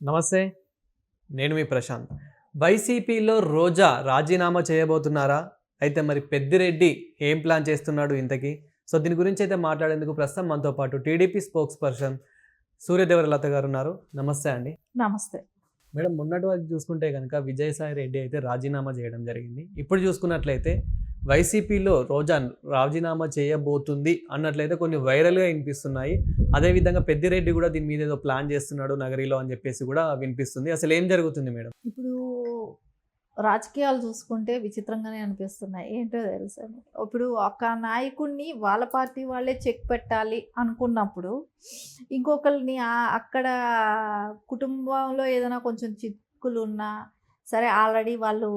నమస్తే. నేను మీ ప్రశాంత్. వైసీపీలో రోజా రాజీనామా చేయబోతున్నారా? అయితే మరి పెద్దిరెడ్డి ఏం ప్లాన్ చేస్తున్నాడు ఇంతకీ? సో దీని గురించి అయితే మాట్లాడేందుకు ప్రస్తుతం మనతో పాటు టీడీపీ స్పోక్స్ పర్సన్ సూర్యదేవర లత గారు ఉన్నారు. నమస్తే అండి. నమస్తే మేడం, మొన్నటి వరకు చూసుకుంటే కనుక విజయసాయి రెడ్డి అయితే రాజీనామా చేయడం జరిగింది. ఇప్పుడు చూసుకున్నట్లయితే వైసీపీలో రోజా రాజీనామా చేయబోతుంది అన్నట్లయితే కొన్ని వైరల్గా వినిపిస్తున్నాయి. అదేవిధంగా పెద్దిరెడ్డి కూడా దీని మీద ఏదో ప్లాన్ చేస్తున్నాడు నగరిలో అని చెప్పేసి కూడా వినిపిస్తుంది. అసలు ఏం జరుగుతుంది మేడం? ఇప్పుడు రాజకీయాలు చూసుకుంటే విచిత్రంగానే అనిపిస్తున్నాయి. ఏంటో తెలుసా, ఇప్పుడు ఒక నాయకుడిని వాళ్ళ పార్టీ వాళ్ళే చెక్ పెట్టాలి అనుకున్నప్పుడు ఇంకొకరిని అక్కడ కుటుంబంలో ఏదైనా కొంచెం చిక్కులు ఉన్నా సరే, ఆల్రెడీ వాళ్ళు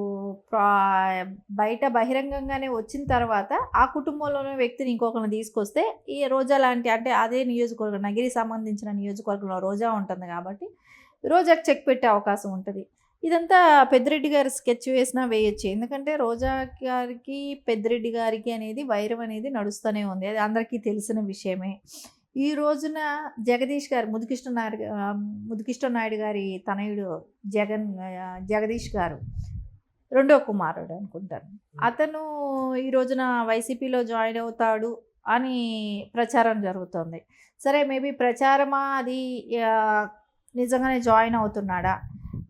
బయట బహిరంగంగానే వచ్చిన తర్వాత ఆ కుటుంబంలోనే వ్యక్తిని ఇంకొకరిని తీసుకొస్తే ఈ రోజా లాంటి, అంటే అదే నియోజకవర్గం నగిరి సంబంధించిన నియోజకవర్గంలో రోజా ఉంటుంది కాబట్టి రోజాకి చెక్ పెట్టే అవకాశం ఉంటుంది. ఇదంతా పెద్దిరెడ్డి గారు స్కెచ్ వేసినా వేయచ్చు. ఎందుకంటే రోజా గారికి పెద్దిరెడ్డి గారికి అనేది వైరం అనేది నడుస్తూనే ఉంది, అది అందరికీ తెలిసిన విషయమే. ఈ రోజున జగదీష్ గారు ముదుకిష్ట నాయుడు గారి తనయుడు జగదీష్ గారు రెండో కుమారుడు అనుకుంటాను, అతను ఈ రోజున వైసీపీలో జాయిన్ అవుతాడు అని ప్రచారం జరుగుతుంది. సరే, మేబీ ప్రచారమా అది నిజంగానే జాయిన్ అవుతున్నాడా,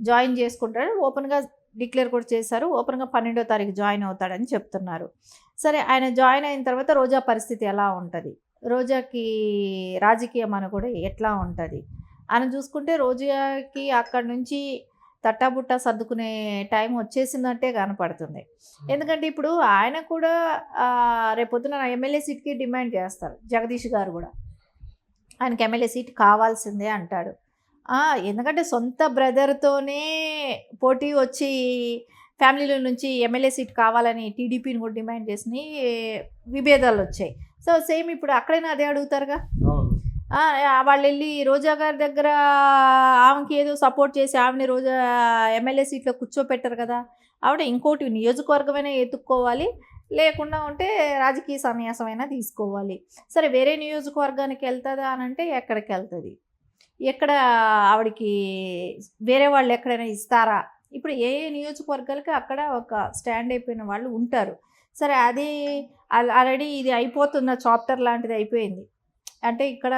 జాయిన్ చేసుకుంటాడు, ఓపెన్గా డిక్లేర్ కూడా చేశారు, ఓపెన్గా 12వ తారీఖు జాయిన్ అవుతాడని చెప్తున్నారు. సరే, ఆయన జాయిన్ అయిన తర్వాత రోజా పరిస్థితి ఎలా ఉంటుంది, రోజాకి రాజకీయం అని కూడా ఎట్లా ఉంటుంది అని చూసుకుంటే రోజాకి అక్కడి నుంచి తట్టాబుట్టా సర్దుకునే టైం వచ్చేసినట్టే కనపడుతుంది. ఎందుకంటే ఇప్పుడు ఆయన కూడా రేపొద్దున ఎమ్మెల్యే సీట్కి డిమాండ్ చేస్తారు. జగదీష్ గారు కూడా ఆయనకి ఎమ్మెల్యే సీట్ కావాల్సిందే అంటాడు. ఎందుకంటే సొంత బ్రదర్తోనే పోటీ వచ్చి ఫ్యామిలీలో నుంచి ఎమ్మెల్యే సీట్ కావాలని టీడీపీని కూడా డిమాండ్ చేసి విభేదాలు వచ్చాయి. సో సేమ్ ఇప్పుడు అక్కడైనా అదే అడుగుతారుగా. వాళ్ళు వెళ్ళి రోజా గారి దగ్గర ఆమెకి ఏదో సపోర్ట్ చేసి ఆమెని రోజా ఎమ్మెల్యే సీట్లో కూర్చోపెట్టారు కదా, ఆవిడ ఇంకోటి నియోజకవర్గమైనా ఎత్తుక్కోవాలి, లేకుండా ఉంటే రాజకీయ సన్యాసమైనా తీసుకోవాలి. సరే, వేరే నియోజకవర్గానికి వెళ్తుందా అని అంటే ఎక్కడికి వెళ్తుంది, ఎక్కడ ఆవిడకి వేరే వాళ్ళు ఎక్కడైనా ఇస్తారా? ఇప్పుడు ఏ నియోజకవర్గాలకి అక్కడ ఒక స్టాండ్ అయిపోయిన వాళ్ళు ఉంటారు. సరే, అది ఆల్రెడీ ఇది అయిపోతున్న చాప్టర్ లాంటిది అయిపోయింది. అంటే ఇక్కడ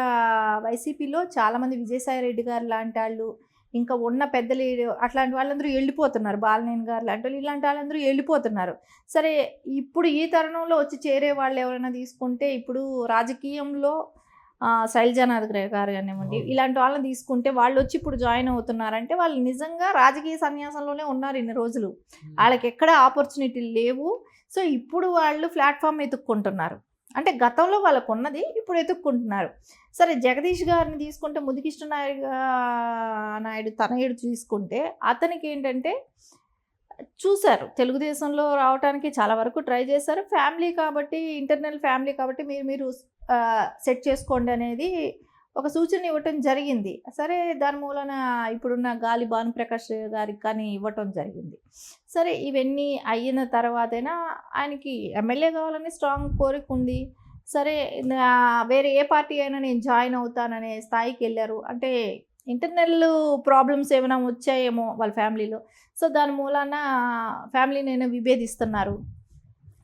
వైసీపీలో చాలామంది విజయసాయి రెడ్డి గారు లాంటి వాళ్ళు, ఇంకా ఉన్న పెద్దలు అట్లాంటి వాళ్ళందరూ వెళ్ళిపోతున్నారు, బాలనేని గారు లాంటి వాళ్ళు, ఇలాంటి వాళ్ళందరూ వెళ్ళిపోతున్నారు. సరే, ఇప్పుడు ఈ తరుణంలో వచ్చి చేరే వాళ్ళు ఎవరైనా తీసుకుంటే, ఇప్పుడు రాజకీయంలో శైలజానాథ్ గారు కానివ్వండి, ఇలాంటి వాళ్ళని తీసుకుంటే వాళ్ళు వచ్చి ఇప్పుడు జాయిన్ అవుతున్నారంటే వాళ్ళు నిజంగా రాజకీయ సన్యాసంలోనే ఉన్నారు ఇన్ని రోజులు, వాళ్ళకి ఎక్కడ ఆపర్చునిటీలు లేవు. సో ఇప్పుడు వాళ్ళు ప్లాట్ఫామ్ ఎత్తుక్కుంటున్నారు, అంటే గతంలో వాళ్ళకు ఉన్నది ఇప్పుడు ఎత్తుక్కుంటున్నారు. సరే, జగదీష్ గారిని తీసుకుంటే ముదికిష్ట నాయుడు తనయుడు తీసుకుంటే అతనికి ఏంటంటే చూశారు, తెలుగుదేశంలో రావడానికి చాలా వరకు ట్రై చేశారు. ఫ్యామిలీ కాబట్టి, ఇంటర్నల్ ఫ్యామిలీ కాబట్టి మీరు సెట్ చేసుకోండి అనేది ఒక సూచన ఇవ్వటం జరిగింది. సరే, దాని మూలన ఇప్పుడున్న గాలి భానుప్రకాష్ గారికి కానీ ఇవ్వటం జరిగింది. సరే, ఇవన్నీ అయిన తర్వాతైనా ఆయనకి ఎమ్మెల్యే కావాలని స్ట్రాంగ్ కోరిక ఉంది. సరే, వేరే ఏ పార్టీ అయినా నేను జాయిన్ అవుతాననే స్థాయికి వెళ్ళారు. అంటే ఇంటర్నల్ ప్రాబ్లమ్స్ ఏమైనా వచ్చాయేమో వాళ్ళ ఫ్యామిలీలో. సో దాని మూలాన ఫ్యామిలీని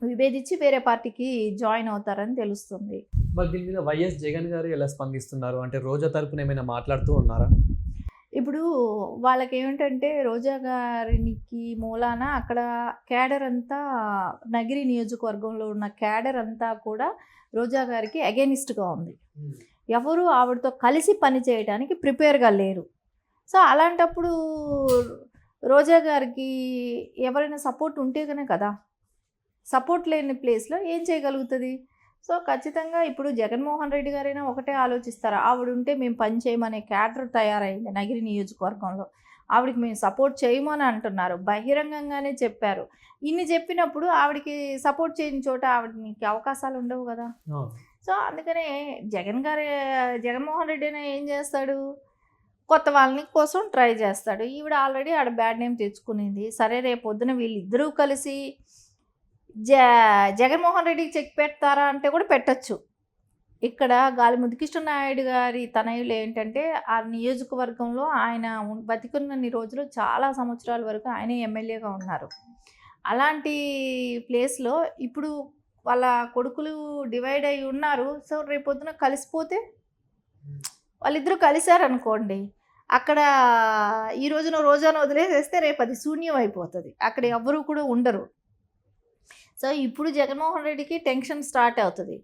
విభేదించి వేరే పార్టీకి జాయిన్ అవుతారని తెలుస్తుంది. మరి దీని మీద వైఎస్ జగన్ గారు ఎలా స్పందిస్తున్నారు? అంటే రోజా తరపున ఏమైనా మాట్లాడుతూ ఉన్నారా? ఇప్పుడు వాళ్ళకి ఏమిటంటే రోజా గారికి మూలాన అక్కడ క్యాడర్ అంతా, నగిరి నియోజకవర్గంలో ఉన్న క్యాడర్ అంతా కూడా రోజా గారికి అగెనిస్ట్గా ఉంది. ఎవరు ఆవిడతో కలిసి పని చేయడానికి ప్రిపేర్గా లేరు. సో అలాంటప్పుడు రోజా గారికి ఎవరైనా సపోర్ట్ ఉంటేగానే కదా, సపోర్ట్ లేని ప్లేస్లో ఏం చేయగలుగుతుంది? సో ఖచ్చితంగా ఇప్పుడు జగన్మోహన్ రెడ్డి గారైనా ఒకటే ఆలోచిస్తారు, ఆవిడ ఉంటే మేము పని చేయమనే క్యాడర్ తయారైంది నగిరి నియోజకవర్గంలో, ఆవిడకి మేము సపోర్ట్ చేయమని అంటున్నారు, బహిరంగంగానే చెప్పారు. ఇన్ని చెప్పినప్పుడు ఆవిడకి సపోర్ట్ చేయని చోట ఆవిడకి అవకాశాలు ఉండవు కదా. సో అందుకనే జగన్మోహన్ రెడ్డి అయినా ఏం చేస్తాడు, కొత్త వాళ్ళని కోసం ట్రై చేస్తాడు. ఈవిడ ఆల్రెడీ ఆడ బ్యాడ్ నేమ్ తెచ్చుకునింది. సరే, రేపు పొద్దున వీళ్ళిద్దరూ కలిసి జగన్మోహన్ రెడ్డికి చెక్ పెడతారా అంటే కూడా పెట్టచ్చు. ఇక్కడ గాలి ముద్దుకృష్ణ నాయుడు గారి తనయులు ఏంటంటే ఆ నియోజకవర్గంలో ఆయన బతికున్నన్ని రోజులు చాలా సంవత్సరాల వరకు ఆయనే ఎమ్మెల్యేగా ఉన్నారు. అలాంటి ప్లేస్లో ఇప్పుడు వాళ్ళ కొడుకులు డివైడ్ అయి ఉన్నారు. సో రేపొద్దున కలిసిపోతే వాళ్ళిద్దరూ కలిశారనుకోండి, అక్కడ ఈ రోజున రోజాను వదిలేసేస్తే రేపు అది శూన్యం అయిపోతుంది. అక్కడ ఎవ్వరూ కూడా ఉండరు. సో ఇప్పుడు జగన్మోహన్ రెడ్డికి టెన్షన్ స్టార్ట్ అవుతుంది.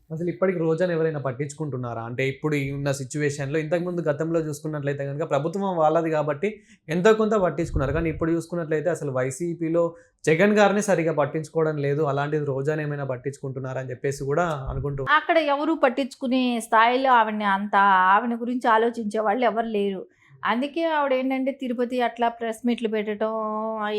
అసలు ఇప్పటికి రోజాను ఎవరైనా పట్టించుకుంటున్నారా? అంటే ఇప్పుడు ఈ ఉన్న సిచ్యువేషన్‌లో ఇంతకుముందు గతంలో చూసుకున్నట్లయితే గనుక ప్రభుత్వం వాళ్ళది కాబట్టి ఎంతో కొంత పట్టించుకున్నారు. కానీ ఇప్పుడు చూసుకున్నట్లయితే అసలు వైసీపీలో జగన్ గారిని సరిగ్గా పట్టించుకోవడం లేదు. అలాంటిది రోజాని ఏమైనా పట్టించుకుంటున్నారా అని చెప్పేసి కూడా అనుకుంటూ అక్కడ ఎవరు పట్టించుకునే స్థాయిలో ఆవిడ గురించి ఆలోచించే వాళ్ళు ఎవరు లేరు. అందుకే ఆవిడ ఏంటంటే తిరుపతి అట్లా ప్రెస్ మీట్లు పెట్టడం,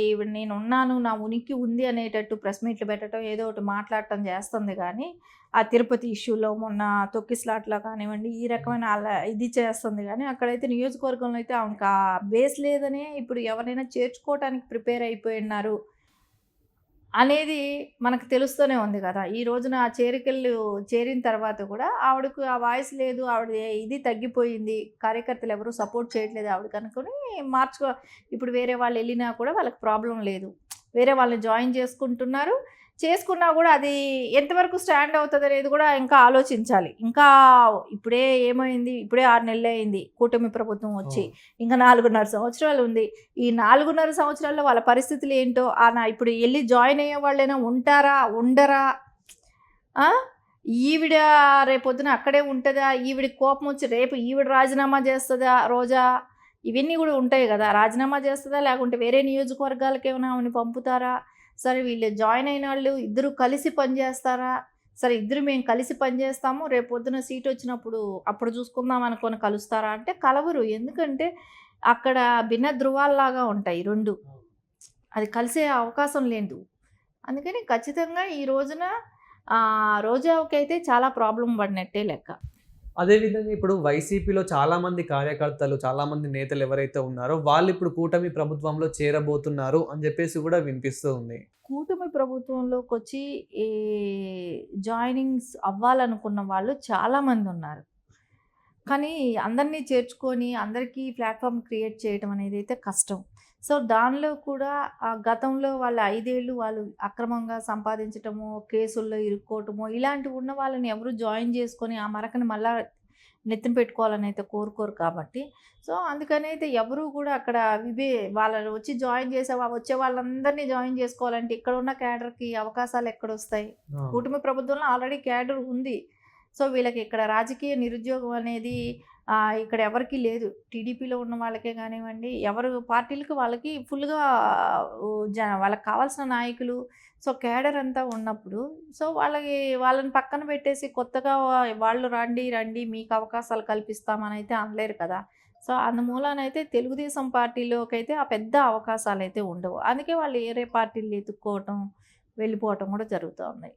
ఈవిడ నేనున్నాను, నా ఉనికి ఉంది అనేటట్టు ప్రెస్ మీట్లు పెట్టడం, ఏదో ఒకటి మాట్లాడటం చేస్తుంది. కానీ ఆ తిరుపతి ఇష్యూలో మొన్న తొక్కిస్లాట్లో కానివ్వండి, ఈ రకమైన ఇది చేస్తుంది. కానీ అక్కడైతే నియోజకవర్గంలో అయితే ఆమెకు ఆ బేస్ లేదనే ఇప్పుడు ఎవరైనా చేర్చుకోవడానికి ప్రిపేర్ అయిపోయి ఉన్నారు అనేది మనకు తెలుస్తూనే ఉంది కదా. ఈ రోజున ఆ చేరిన తర్వాత కూడా ఆవిడకు ఆ వాయిస్ లేదు, ఆవిడ ఇది తగ్గిపోయింది, కార్యకర్తలు ఎవరు సపోర్ట్ చేయట్లేదు ఆవిడకి అనుకుని ఇప్పుడు వేరే వాళ్ళు వెళ్ళినా కూడా వాళ్ళకి ప్రాబ్లం లేదు. వేరే వాళ్ళని జాయిన్ చేసుకున్నా కూడా అది ఎంతవరకు స్టాండ్ అవుతుంది అనేది కూడా ఇంకా ఆలోచించాలి. ఇంకా ఇప్పుడే ఏమైంది, ఇప్పుడే 6 నెలలు అయింది కూటమి ప్రభుత్వం వచ్చి, ఇంకా 4.5 సంవత్సరాలు ఉంది. ఈ 4.5 సంవత్సరాల్లో వాళ్ళ పరిస్థితులు ఏంటో, ఇప్పుడు వెళ్ళి జాయిన్ అయ్యే వాళ్ళైనా ఉంటారా ఉండరా, ఈవిడ రేపొద్దున అక్కడే ఉంటుందా, ఈవిడికి కోపం వచ్చి రేపు ఈవిడ రాజీనామా చేస్తుందా రోజా, ఇవన్నీ కూడా ఉంటాయి కదా. రాజీనామా చేస్తుందా లేకుంటే వేరే నియోజకవర్గాలకు ఏమైనా ఆమెను పంపుతారా, సరే వీళ్ళు జాయిన్ అయిన వాళ్ళు ఇద్దరు కలిసి పనిచేస్తారా, సరే ఇద్దరు మేము కలిసి పనిచేస్తాము రేపు పొద్దున సీట్ వచ్చినప్పుడు అప్పుడు చూసుకుందాం అనుకొని కలుస్తారా అంటే కలవరు. ఎందుకంటే అక్కడ భిన్న ధృవాల్లాగా ఉంటాయి రెండు, అది కలిసే అవకాశం లేదు. అందుకని ఖచ్చితంగా ఈ రోజున రోజాకి అయితే చాలా ప్రాబ్లం పడినట్టే లెక్క. అదేవిధంగా ఇప్పుడు వైసీపీలో చాలామంది కార్యకర్తలు, చాలామంది నేతలు ఎవరైతే ఉన్నారో వాళ్ళు ఇప్పుడు కూటమి ప్రభుత్వంలో చేరబోతున్నారు అని చెప్పేసి కూడా వినిపిస్తూ ఉంది. కూటమి ప్రభుత్వంలోకి వచ్చి జాయినింగ్స్ అవ్వాలనుకున్న వాళ్ళు చాలామంది ఉన్నారు. కానీ అందరినీ చేర్చుకొని అందరికీ ప్లాట్ఫామ్ క్రియేట్ చేయడం అనేది అయితే కష్టం. సో దానిలో కూడా గతంలో వాళ్ళ 5 ఏళ్ళు వాళ్ళు అక్రమంగా సంపాదించటము, కేసుల్లో ఇరుక్కోవటము, ఇలాంటివి ఉన్న వాళ్ళని ఎవరు జాయిన్ చేసుకొని ఆ మరకని మళ్ళా నెత్తిన పెట్టుకోవాలని అయితే కోరుకోరు కాబట్టి, సో అందుకని అయితే ఎవరు కూడా అక్కడ వాళ్ళని వచ్చి వచ్చే వాళ్ళందరినీ జాయిన్ చేసుకోవాలంటే ఇక్కడ ఉన్న క్యాడర్కి అవకాశాలు ఎక్కడొస్తాయి? కూటమి ప్రభుత్వంలో ఆల్రెడీ క్యాడర్ ఉంది. సో వీళ్ళకి ఇక్కడ రాజకీయ నిరుద్యోగం అనేది ఇక్కడ ఎవరికి లేదు. టీడీపీలో ఉన్న వాళ్ళకే కానివ్వండి, ఎవరు పార్టీలకు వాళ్ళకి ఫుల్గా వాళ్ళకి కావాల్సిన నాయకులు, సో క్యాడర్ అంతా ఉన్నప్పుడు సో వాళ్ళని పక్కన పెట్టేసి కొత్తగా వాళ్ళు రండి మీకు అవకాశాలు కల్పిస్తామని అయితే అనలేరు కదా. సో అందుమూలనైతే తెలుగుదేశం పార్టీలోకి అయితే ఆ పెద్ద అవకాశాలు అయితే ఉండవు. అందుకే వాళ్ళు వేరే పార్టీలు ఎత్తుక్కోవటం, వెళ్ళిపోవటం కూడా జరుగుతూ ఉన్నాయి.